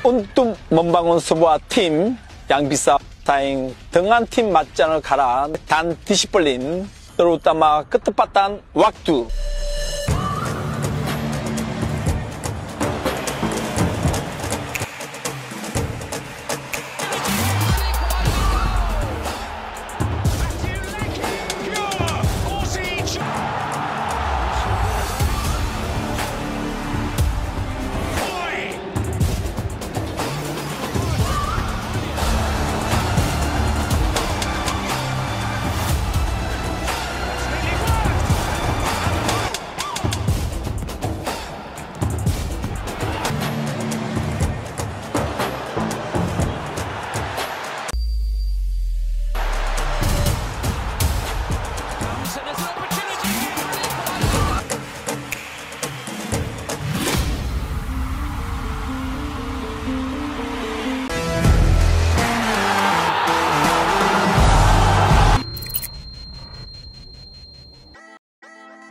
untuk membangun sebuah tim yang bisa saing dengan tim 맞짱을 가라 dan disiplin, terutama ketepatan waktu.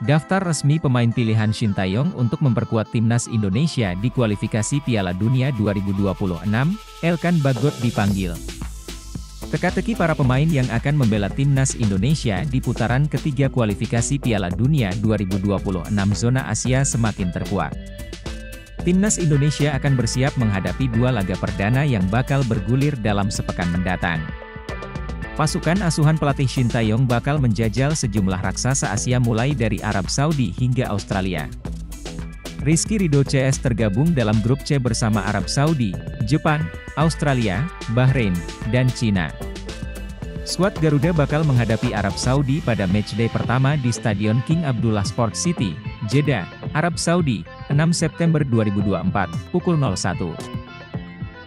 Daftar resmi pemain pilihan Shin Tae-yong untuk memperkuat timnas Indonesia di kualifikasi Piala Dunia 2026, Elkan Bagot dipanggil. Teka-teki para pemain yang akan membela timnas Indonesia di putaran ketiga kualifikasi Piala Dunia 2026 zona Asia semakin terkuat. Timnas Indonesia akan bersiap menghadapi dua laga perdana yang bakal bergulir dalam sepekan mendatang. Pasukan asuhan pelatih Shin Tae-yong bakal menjajal sejumlah raksasa Asia mulai dari Arab Saudi hingga Australia. Rizky Ridho CS tergabung dalam grup C bersama Arab Saudi, Jepang, Australia, Bahrain, dan Cina. Skuad Garuda bakal menghadapi Arab Saudi pada matchday pertama di Stadion King Abdullah Sports City, Jeddah, Arab Saudi, 6 September 2024, pukul 01.00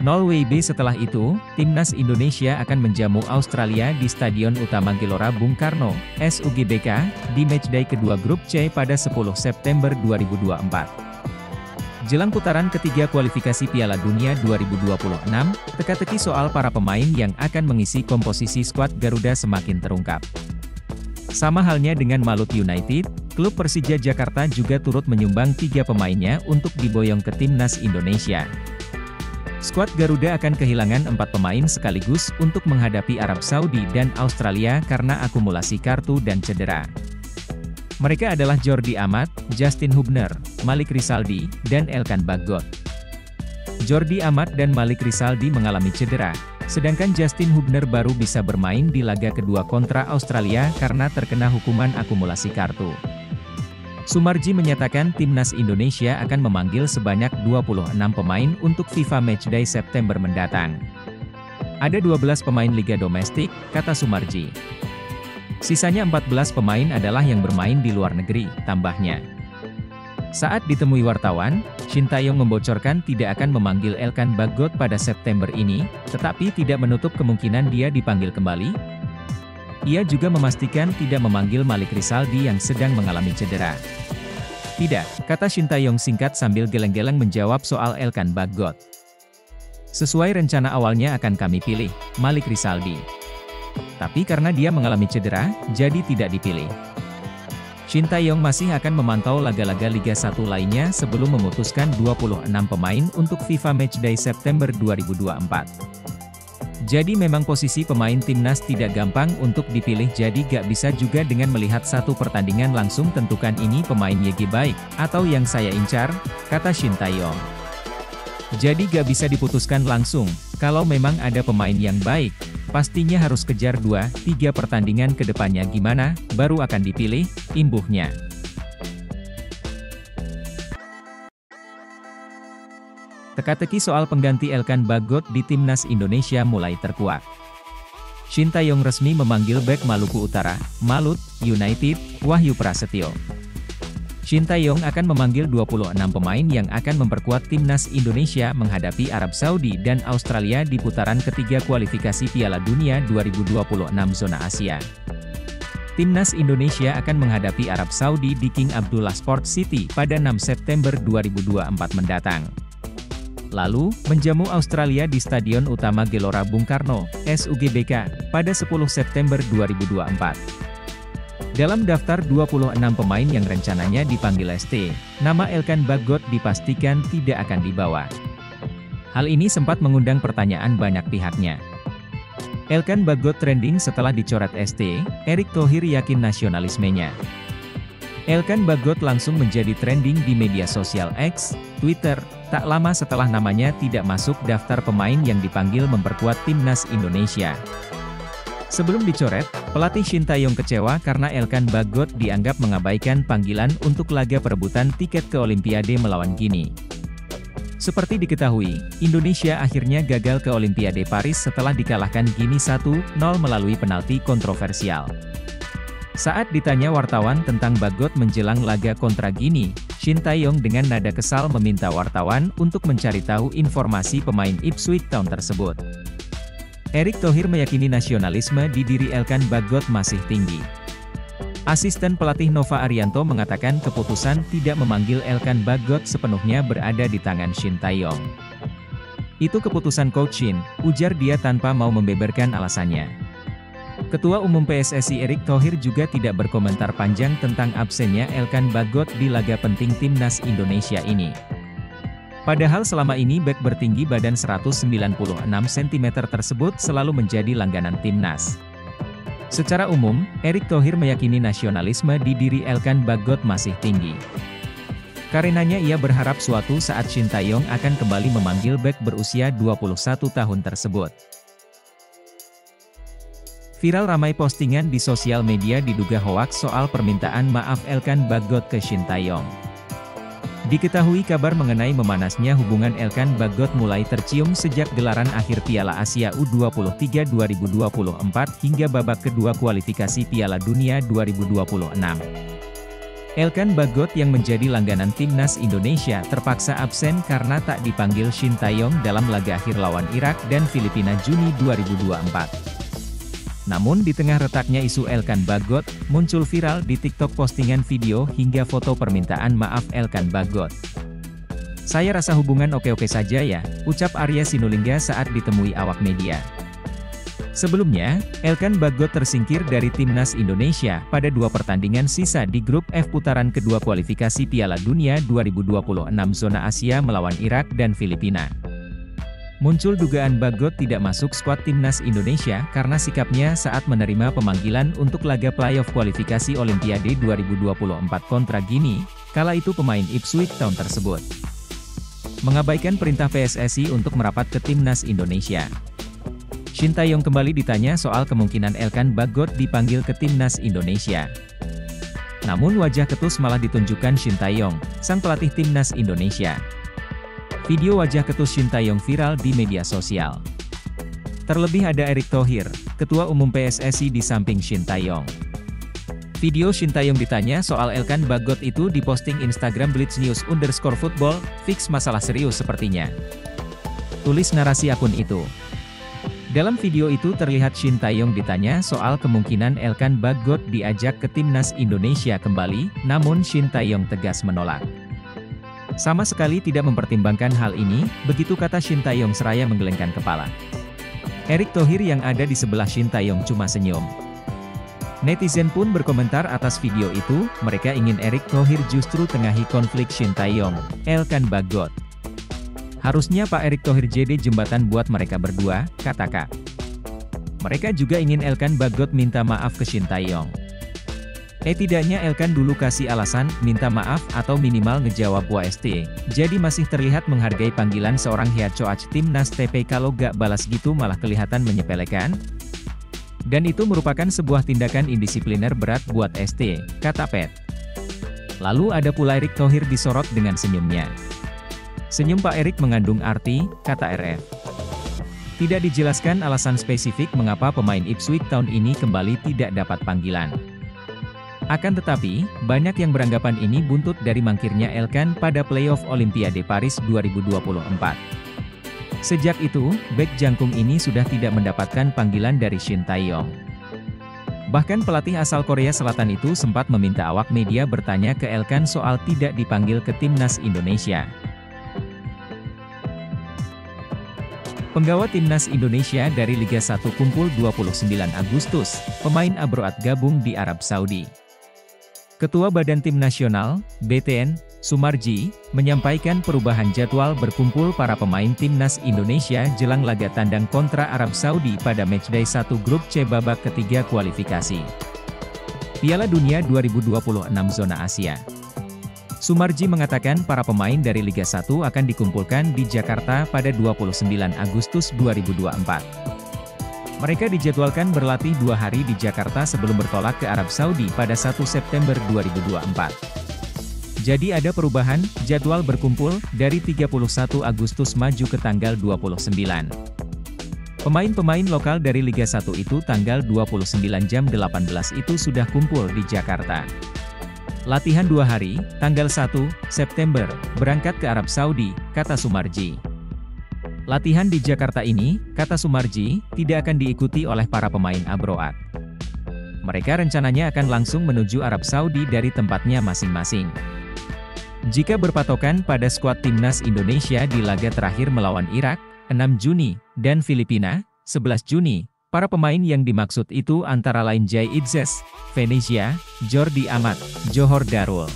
WIB. Setelah itu, timnas Indonesia akan menjamu Australia di Stadion Utama Gelora Bung Karno, SUGBK, di matchday kedua grup C pada 10 September 2024. Jelang putaran ketiga kualifikasi Piala Dunia 2026, teka-teki soal para pemain yang akan mengisi komposisi skuad Garuda semakin terungkap. Sama halnya dengan Malut United, klub Persija Jakarta juga turut menyumbang 3 pemainnya untuk diboyong ke timnas Indonesia. Skuad Garuda akan kehilangan 4 pemain sekaligus untuk menghadapi Arab Saudi dan Australia karena akumulasi kartu dan cedera. Mereka adalah Jordi Amat, Justin Hubner, Malik Rizaldi, dan Elkan Bagot. Jordi Amat dan Malik Rizaldi mengalami cedera, sedangkan Justin Hubner baru bisa bermain di laga kedua kontra Australia karena terkena hukuman akumulasi kartu. Sumarji menyatakan timnas Indonesia akan memanggil sebanyak 26 pemain untuk FIFA Matchday September mendatang. Ada 12 pemain liga domestik, kata Sumarji. Sisanya 14 pemain adalah yang bermain di luar negeri, tambahnya. Saat ditemui wartawan, Shin Tae-yong membocorkan tidak akan memanggil Elkan Bagot pada September ini, tetapi tidak menutup kemungkinan dia dipanggil kembali. Ia juga memastikan tidak memanggil Malik Rizaldi yang sedang mengalami cedera. Tidak, kata Shin Tae-yong singkat sambil geleng-geleng menjawab soal Elkan Bagot. Sesuai rencana awalnya akan kami pilih, Malik Rizaldi. Tapi karena dia mengalami cedera, jadi tidak dipilih. Shin Tae-yong masih akan memantau laga-laga Liga 1 lainnya sebelum memutuskan 26 pemain untuk FIFA Matchday September 2024. Jadi memang posisi pemain timnas tidak gampang untuk dipilih, jadi gak bisa juga dengan melihat satu pertandingan langsung tentukan ini pemain YG baik, atau yang saya incar, kata Shin Tae-yong. Jadi gak bisa diputuskan langsung, kalau memang ada pemain yang baik, pastinya harus kejar 2-3 pertandingan ke depannya gimana, baru akan dipilih, imbuhnya. Teka-teki soal pengganti Elkan Bagot di timnas Indonesia mulai terkuak. Shin Tae-yong resmi memanggil bek Maluku Utara, Malut United, Wahyu Prasetyo. Shin Tae-yong akan memanggil 26 pemain yang akan memperkuat timnas Indonesia menghadapi Arab Saudi dan Australia di putaran ketiga kualifikasi Piala Dunia 2026 zona Asia. Timnas Indonesia akan menghadapi Arab Saudi di King Abdullah Sports City pada 6 September 2024 mendatang. Lalu, menjamu Australia di Stadion Utama Gelora Bung Karno, SUGBK, pada 10 September 2024. Dalam daftar 26 pemain yang rencananya dipanggil ST, nama Elkan Bagot dipastikan tidak akan dibawa. Hal ini sempat mengundang pertanyaan banyak pihaknya. Elkan Bagot trending setelah dicoret ST, Erick Thohir yakin nasionalismenya. Elkan Bagot langsung menjadi trending di media sosial X, Twitter, tak lama setelah namanya tidak masuk daftar pemain yang dipanggil memperkuat timnas Indonesia. Sebelum dicoret, pelatih Shin Tae-yong kecewa karena Elkan Bagot dianggap mengabaikan panggilan untuk laga perebutan tiket ke Olimpiade melawan Guinea. Seperti diketahui, Indonesia akhirnya gagal ke Olimpiade Paris setelah dikalahkan Guinea 1-0 melalui penalti kontroversial. Saat ditanya wartawan tentang Bagot menjelang laga kontra Guinea, Shin Tae-yong dengan nada kesal meminta wartawan untuk mencari tahu informasi pemain Ipswich Town tersebut. Erick Thohir meyakini nasionalisme di diri Elkan Bagot masih tinggi. Asisten pelatih Nova Arianto mengatakan keputusan tidak memanggil Elkan Bagot sepenuhnya berada di tangan Shin Tae-yong. Itu keputusan Coach Shin, ujar dia tanpa mau membeberkan alasannya. Ketua Umum PSSI Erick Thohir juga tidak berkomentar panjang tentang absennya Elkan Bagot di laga penting timnas Indonesia ini. Padahal selama ini bek bertinggi badan 196 cm tersebut selalu menjadi langganan timnas. Secara umum, Erick Thohir meyakini nasionalisme di diri Elkan Bagot masih tinggi. Karenanya ia berharap suatu saat Shin Tae-yong akan kembali memanggil bek berusia 21 tahun tersebut. Viral ramai postingan di sosial media diduga hoaks soal permintaan maaf Elkan Bagot ke Shin Tae-yong. Diketahui kabar mengenai memanasnya hubungan Elkan Bagot mulai tercium sejak gelaran akhir Piala Asia U23 2024 hingga babak kedua kualifikasi Piala Dunia 2026. Elkan Bagot yang menjadi langganan timnas Indonesia terpaksa absen karena tak dipanggil Shin Tae-yong dalam laga akhir lawan Irak dan Filipina Juni 2024. Namun di tengah retaknya isu Elkan Bagot, muncul viral di TikTok postingan video hingga foto permintaan maaf Elkan Bagot. "Saya rasa hubungan oke-oke saja ya," ucap Arya Sinulinga saat ditemui awak media. Sebelumnya, Elkan Bagot tersingkir dari timnas Indonesia pada 2 pertandingan sisa di grup F putaran kedua kualifikasi Piala Dunia 2026 zona Asia melawan Irak dan Filipina. Muncul dugaan Bagot tidak masuk skuad timnas Indonesia karena sikapnya saat menerima pemanggilan untuk laga playoff kualifikasi Olimpiade 2024 kontra Guinea, kala itu pemain Ipswich Town tersebut mengabaikan perintah PSSI untuk merapat ke timnas Indonesia. Shin Tae-yong kembali ditanya soal kemungkinan Elkan Bagot dipanggil ke timnas Indonesia. Namun wajah ketus malah ditunjukkan Shin Tae-yong, sang pelatih timnas Indonesia. Video wajah ketus Shin Tae-yong viral di media sosial. Terlebih ada Erick Thohir, Ketua Umum PSSI di samping Shin Tae-yong. Video Shin Tae-yong ditanya soal Elkan Bagot itu diposting Instagram @blitznews_football, fix masalah serius sepertinya. Tulis narasi akun itu. Dalam video itu terlihat Shin Tae-yong ditanya soal kemungkinan Elkan Bagot diajak ke timnas Indonesia kembali, namun Shin Tae-yong tegas menolak. "Sama sekali tidak mempertimbangkan hal ini," begitu kata Shin Tae-yong seraya menggelengkan kepala. Erick Thohir yang ada di sebelah Shin Tae-yong cuma senyum. Netizen pun berkomentar atas video itu, mereka ingin Erick Thohir justru tengahi konflik Shin Tae-yong, Elkan Bagot. "Harusnya Pak Erick Thohir jadi jembatan buat mereka berdua," kata Kak. Mereka juga ingin Elkan Bagot minta maaf ke Shin Tae-yong. Tidaknya Elkan dulu kasih alasan, minta maaf atau minimal ngejawab WST, jadi masih terlihat menghargai panggilan seorang head coach timnas TP. Kalau gak balas gitu malah kelihatan menyepelekan. Dan itu merupakan sebuah tindakan indisipliner berat buat ST, kata Pet. Lalu ada pula Erick Thohir disorot dengan senyumnya. "Senyum Pak Erick mengandung arti," kata RF. Tidak dijelaskan alasan spesifik mengapa pemain Ipswich Town ini kembali tidak dapat panggilan. Akan tetapi, banyak yang beranggapan ini buntut dari mangkirnya Elkan pada playoff Olimpiade Paris 2024. Sejak itu, bek jangkung ini sudah tidak mendapatkan panggilan dari Shin Tae-yong. Bahkan pelatih asal Korea Selatan itu sempat meminta awak media bertanya ke Elkan soal tidak dipanggil ke timnas Indonesia. Penggawa timnas Indonesia dari Liga 1 kumpul 29 Agustus, pemain Abroad gabung di Arab Saudi. Ketua Badan Tim Nasional, BTN, Sumarji, menyampaikan perubahan jadwal berkumpul para pemain timnas Indonesia jelang laga tandang kontra Arab Saudi pada matchday 1 grup C babak ketiga kualifikasi Piala Dunia 2026 zona Asia. Sumarji mengatakan para pemain dari Liga 1 akan dikumpulkan di Jakarta pada 29 Agustus 2024. Mereka dijadwalkan berlatih 2 hari di Jakarta sebelum bertolak ke Arab Saudi pada 1 September 2024. Jadi ada perubahan, jadwal berkumpul, dari 31 Agustus maju ke tanggal 29. Pemain-pemain lokal dari Liga 1 itu tanggal 29 jam 18 itu sudah kumpul di Jakarta. Latihan 2 hari, tanggal 1 September, berangkat ke Arab Saudi, kata Sumarji. Latihan di Jakarta ini, kata Sumarji, tidak akan diikuti oleh para pemain Abroad. Mereka rencananya akan langsung menuju Arab Saudi dari tempatnya masing-masing. Jika berpatokan pada skuad timnas Indonesia di laga terakhir melawan Irak, 6 Juni, dan Filipina, 11 Juni, para pemain yang dimaksud itu antara lain Jai Idzes, Venezia, Jordi Amat, Johor Darul,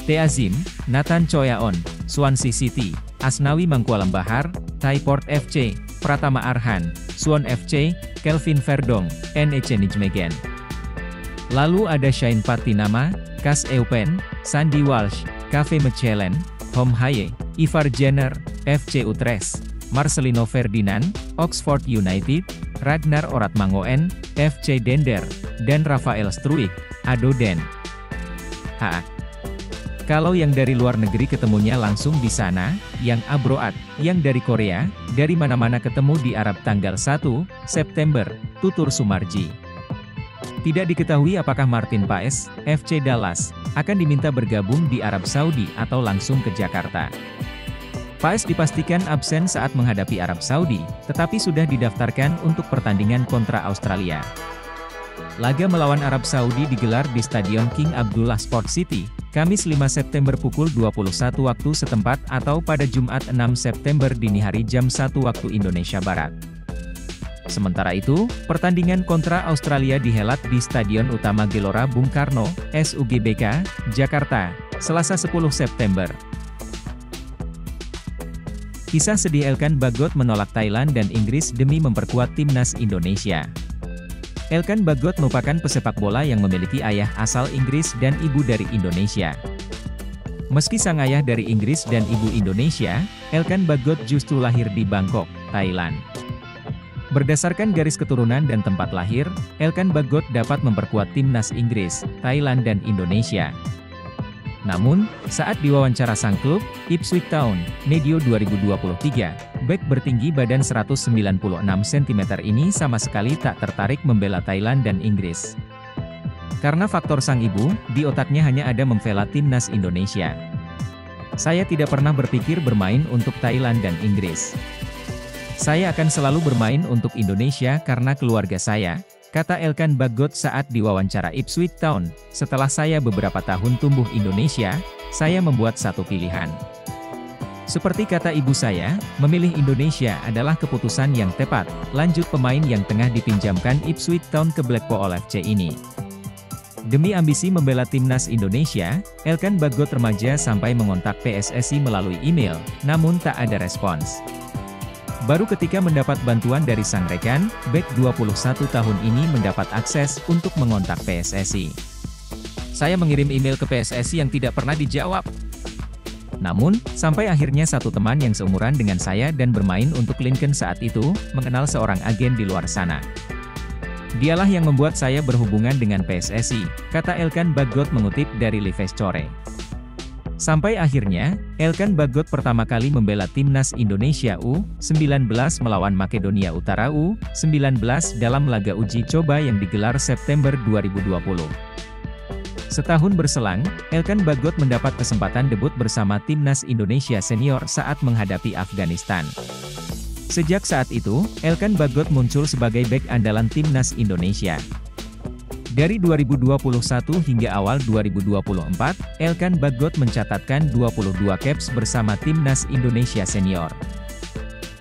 Teazim, Nathan Choyaon, Swansea City, Asnawi Mangkualam Bahar, Thai Port FC, Pratama Arhan, Suwon FC, Kelvin Verdong, NEC Nijmegen. Lalu ada Shane Patinama, Kas Eupen, Sandy Walsh, Cafe Mechelen, Hom Haye, Ivar Jenner, FC Utrecht, Marcelino Ferdinand, Oxford United, Ragnar Oratmangoen, FC Dender, dan Rafael Struijk, ADO Den Haag. Kalau yang dari luar negeri ketemunya langsung di sana, yang Abroad, yang dari Korea, dari mana-mana ketemu di Arab tanggal 1 September, tutur Sumarji. Tidak diketahui apakah Martin Paes, FC Dallas, akan diminta bergabung di Arab Saudi atau langsung ke Jakarta. Paes dipastikan absen saat menghadapi Arab Saudi, tetapi sudah didaftarkan untuk pertandingan kontra Australia. Laga melawan Arab Saudi digelar di Stadion King Abdullah Sport City, Kamis 5 September pukul 21 waktu setempat atau pada Jumat 6 September dini hari jam 1 waktu Indonesia Barat. Sementara itu, pertandingan kontra Australia dihelat di Stadion Utama Gelora Bung Karno, SUGBK, Jakarta, Selasa 10 September. Kisah sedih Elkan Bagot menolak Thailand dan Inggris demi memperkuat timnas Indonesia. Elkan Bagot merupakan pesepak bola yang memiliki ayah asal Inggris dan ibu dari Indonesia. Meski sang ayah dari Inggris dan ibu Indonesia, Elkan Bagot justru lahir di Bangkok, Thailand. Berdasarkan garis keturunan dan tempat lahir, Elkan Bagot dapat memperkuat timnas Inggris, Thailand dan Indonesia. Namun, saat diwawancara sang klub, Ipswich Town, medio 2023, bek bertinggi badan 196 cm ini sama sekali tak tertarik membela Thailand dan Inggris. Karena faktor sang ibu, di otaknya hanya ada membela timnas Indonesia. Saya tidak pernah berpikir bermain untuk Thailand dan Inggris. Saya akan selalu bermain untuk Indonesia karena keluarga saya, kata Elkan Bagot saat diwawancara Ipswich Town. Setelah saya beberapa tahun tumbuh Indonesia, saya membuat satu pilihan. Seperti kata ibu saya, memilih Indonesia adalah keputusan yang tepat, lanjut pemain yang tengah dipinjamkan Ipswich Town ke Blackpool FC ini. Demi ambisi membela timnas Indonesia, Elkan Bagot remaja sampai mengontak PSSI melalui email, namun tak ada respons. Baru ketika mendapat bantuan dari sang rekan, bek 21 tahun ini mendapat akses untuk mengontak PSSI. Saya mengirim email ke PSSI yang tidak pernah dijawab. Namun, sampai akhirnya satu teman yang seumuran dengan saya dan bermain untuk Lincoln saat itu, mengenal seorang agen di luar sana. Dialah yang membuat saya berhubungan dengan PSSI, kata Elkan Bagot mengutip dari Livestory. Sampai akhirnya, Elkan Bagot pertama kali membela timnas Indonesia U19 melawan Makedonia Utara U19 dalam laga uji coba yang digelar September 2020. Setahun berselang, Elkan Bagot mendapat kesempatan debut bersama timnas Indonesia senior saat menghadapi Afghanistan. Sejak saat itu, Elkan Bagot muncul sebagai bek andalan timnas Indonesia. Dari 2021 hingga awal 2024, Elkan Bagot mencatatkan 22 caps bersama timnas Indonesia senior.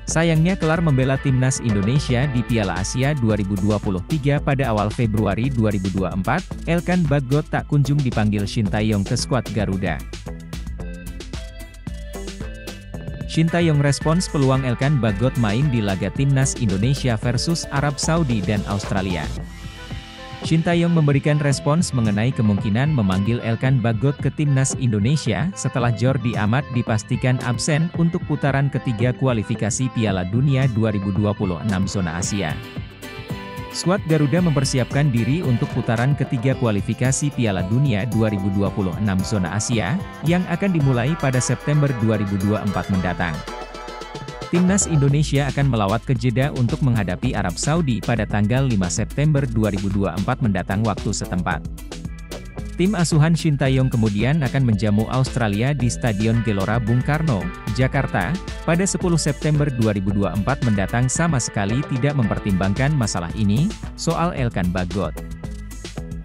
Sayangnya kelar membela timnas Indonesia di Piala Asia 2023 pada awal Februari 2024, Elkan Bagot tak kunjung dipanggil Shin Tae-yong ke skuad Garuda. Shin Tae-yong respons peluang Elkan Bagot main di laga Timnas Indonesia versus Arab Saudi dan Australia. Shin Tae-yong memberikan respons mengenai kemungkinan memanggil Elkan Bagot ke Timnas Indonesia setelah Jordi Amat dipastikan absen untuk putaran ketiga kualifikasi Piala Dunia 2026 zona Asia. Skuad Garuda mempersiapkan diri untuk putaran ketiga kualifikasi Piala Dunia 2026 zona Asia, yang akan dimulai pada September 2024 mendatang. Timnas Indonesia akan melawat ke Jeddah untuk menghadapi Arab Saudi pada tanggal 5 September 2024 mendatang waktu setempat. Tim asuhan Shin Tae-yong kemudian akan menjamu Australia di Stadion Gelora Bung Karno, Jakarta, pada 10 September 2024 mendatang sama sekali tidak mempertimbangkan masalah ini, soal Elkan Bagot.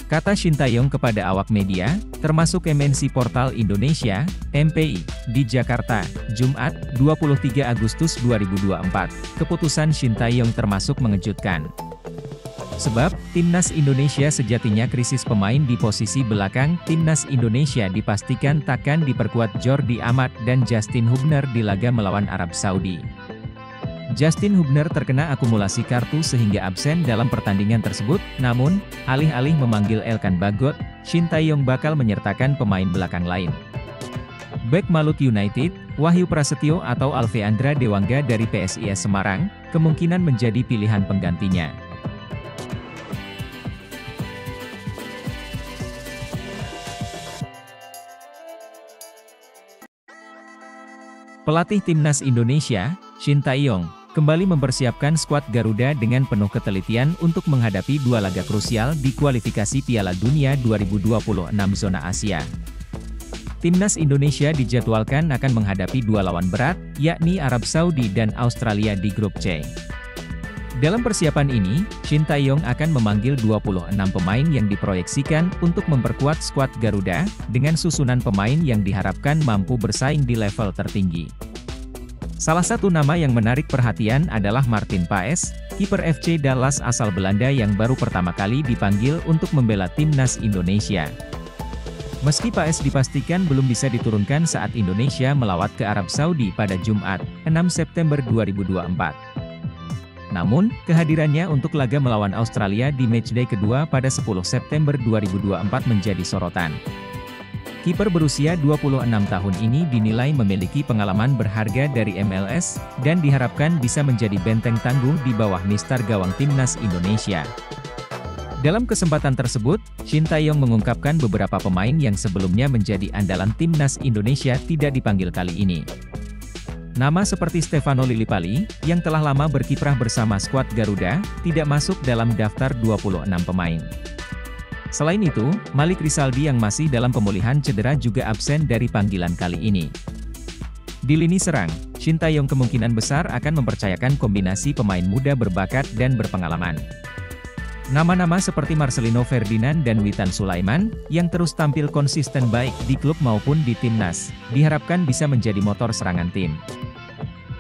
Kata Shin Tae-yong kepada awak media, termasuk MNC Portal Indonesia, MPI, di Jakarta, Jumat, 23 Agustus 2024. Keputusan Shin Tae-yong termasuk mengejutkan. Sebab, Timnas Indonesia sejatinya krisis pemain di posisi belakang. Timnas Indonesia dipastikan takkan diperkuat Jordi Amat dan Justin Hubner di laga melawan Arab Saudi. Justin Hubner terkena akumulasi kartu sehingga absen dalam pertandingan tersebut, namun, alih-alih memanggil Elkan Bagot, Shin Tae-yong bakal menyertakan pemain belakang lain. Bek Maluku United, Wahyu Prasetyo atau Alveandra Dewangga dari PSIS Semarang, kemungkinan menjadi pilihan penggantinya. Pelatih Timnas Indonesia, Shin Tae-yong, kembali mempersiapkan skuad Garuda dengan penuh ketelitian untuk menghadapi dua laga krusial di kualifikasi Piala Dunia 2026 zona Asia. Timnas Indonesia dijadwalkan akan menghadapi dua lawan berat, yakni Arab Saudi dan Australia di grup C. Dalam persiapan ini, Shin Tae-yong akan memanggil 26 pemain yang diproyeksikan untuk memperkuat skuad Garuda, dengan susunan pemain yang diharapkan mampu bersaing di level tertinggi. Salah satu nama yang menarik perhatian adalah Martin Paes, kiper FC Dallas asal Belanda yang baru pertama kali dipanggil untuk membela Timnas Indonesia. Meski Paes dipastikan belum bisa diturunkan saat Indonesia melawat ke Arab Saudi pada Jumat, 6 September 2024. Namun, kehadirannya untuk laga melawan Australia di matchday kedua pada 10 September 2024 menjadi sorotan. Kiper berusia 26 tahun ini dinilai memiliki pengalaman berharga dari MLS, dan diharapkan bisa menjadi benteng tangguh di bawah mistar gawang Timnas Indonesia. Dalam kesempatan tersebut, Shin Tae-yong mengungkapkan beberapa pemain yang sebelumnya menjadi andalan Timnas Indonesia tidak dipanggil kali ini. Nama seperti Stefano Lillipali, yang telah lama berkiprah bersama skuad Garuda, tidak masuk dalam daftar 26 pemain. Selain itu, Malik Rizaldi yang masih dalam pemulihan cedera juga absen dari panggilan kali ini. Di lini serang, Shin Tae-yong kemungkinan besar akan mempercayakan kombinasi pemain muda berbakat dan berpengalaman. Nama-nama seperti Marcelino Ferdinand dan Witan Sulaiman, yang terus tampil konsisten baik di klub maupun di timnas, diharapkan bisa menjadi motor serangan tim.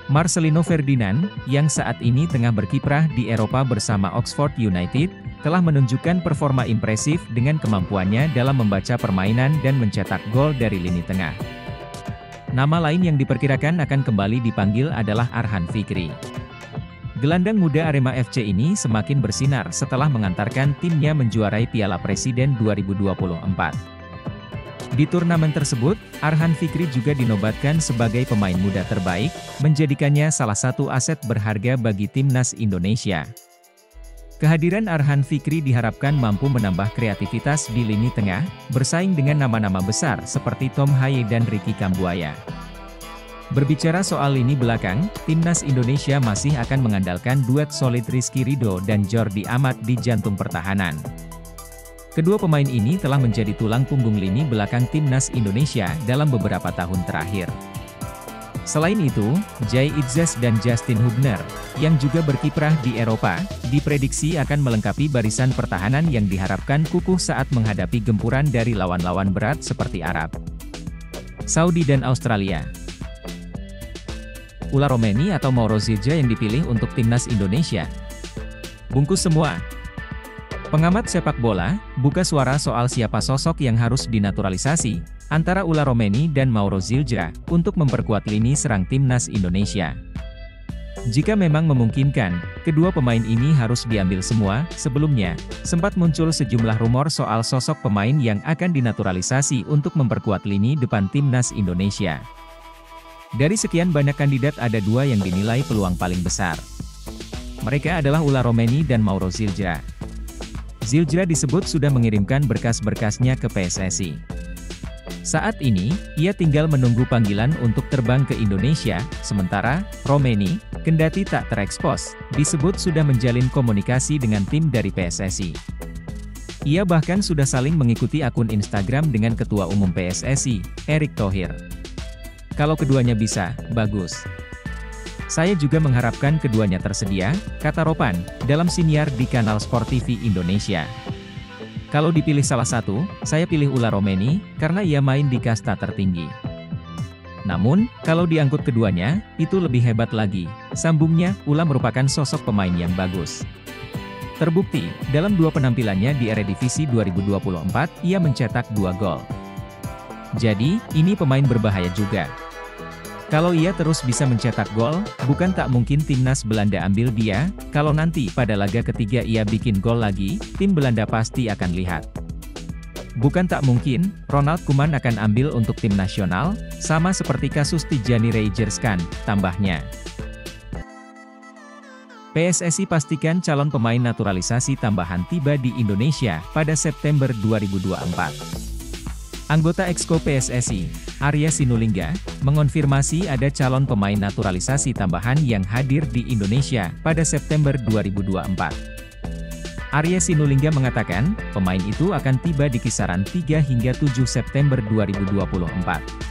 Marcelino Ferdinand, yang saat ini tengah berkiprah di Eropa bersama Oxford United, telah menunjukkan performa impresif dengan kemampuannya dalam membaca permainan dan mencetak gol dari lini tengah. Nama lain yang diperkirakan akan kembali dipanggil adalah Arhan Fikri. Gelandang muda Arema FC ini semakin bersinar setelah mengantarkan timnya menjuarai Piala Presiden 2024. Di turnamen tersebut, Arhan Fikri juga dinobatkan sebagai pemain muda terbaik, menjadikannya salah satu aset berharga bagi Timnas Indonesia. Kehadiran Arhan Fikri diharapkan mampu menambah kreativitas di lini tengah, bersaing dengan nama-nama besar seperti Tom Haye dan Ricky Kambuaya. Berbicara soal lini belakang, Timnas Indonesia masih akan mengandalkan duet solid Rizky Ridho dan Jordi Amat di jantung pertahanan. Kedua pemain ini telah menjadi tulang punggung lini belakang Timnas Indonesia dalam beberapa tahun terakhir. Selain itu, Jay Itzes dan Justin Hubner, yang juga berkiprah di Eropa, diprediksi akan melengkapi barisan pertahanan yang diharapkan kukuh saat menghadapi gempuran dari lawan-lawan berat seperti Arab Saudi dan Australia. Ular Romeni atau Mauro Zilja yang dipilih untuk Timnas Indonesia? Bungkus semua. Pengamat sepak bola, buka suara soal siapa sosok yang harus dinaturalisasi, antara Ulla Romeni dan Mauro Zildjian, untuk memperkuat lini serang timnas Indonesia. Jika memang memungkinkan, kedua pemain ini harus diambil semua. Sebelumnya, sempat muncul sejumlah rumor soal sosok pemain yang akan dinaturalisasi untuk memperkuat lini depan timnas Indonesia. Dari sekian banyak kandidat ada dua yang dinilai peluang paling besar. Mereka adalah Ulla Romeni dan Mauro Zildjian. Zildjian disebut sudah mengirimkan berkas-berkasnya ke PSSI. Saat ini, ia tinggal menunggu panggilan untuk terbang ke Indonesia, sementara Romeni, kendati tak terekspos, disebut sudah menjalin komunikasi dengan tim dari PSSI. Ia bahkan sudah saling mengikuti akun Instagram dengan Ketua Umum PSSI, Erick Thohir. Kalau keduanya bisa, bagus. Saya juga mengharapkan keduanya tersedia, kata Ropan, dalam siniar di kanal Sport TV Indonesia. Kalau dipilih salah satu, saya pilih Ulla Romeni, karena ia main di kasta tertinggi. Namun, kalau diangkut keduanya, itu lebih hebat lagi. Sambungnya, Ulla merupakan sosok pemain yang bagus. Terbukti, dalam dua penampilannya di Eredivisie 2024, ia mencetak 2 gol. Jadi, ini pemain berbahaya juga. Kalau ia terus bisa mencetak gol, bukan tak mungkin timnas Belanda ambil dia. Kalau nanti pada laga ketiga ia bikin gol lagi, tim Belanda pasti akan lihat. Bukan tak mungkin, Ronald Koeman akan ambil untuk tim nasional, sama seperti kasus Tijani Reijers kan, tambahnya. PSSI pastikan calon pemain naturalisasi tambahan tiba di Indonesia pada September 2024. Anggota Exco PSSI, Arya Sinulinga, mengonfirmasi ada calon pemain naturalisasi tambahan yang hadir di Indonesia pada September 2024. Arya Sinulinga mengatakan, pemain itu akan tiba di kisaran 3 hingga 7 September 2024.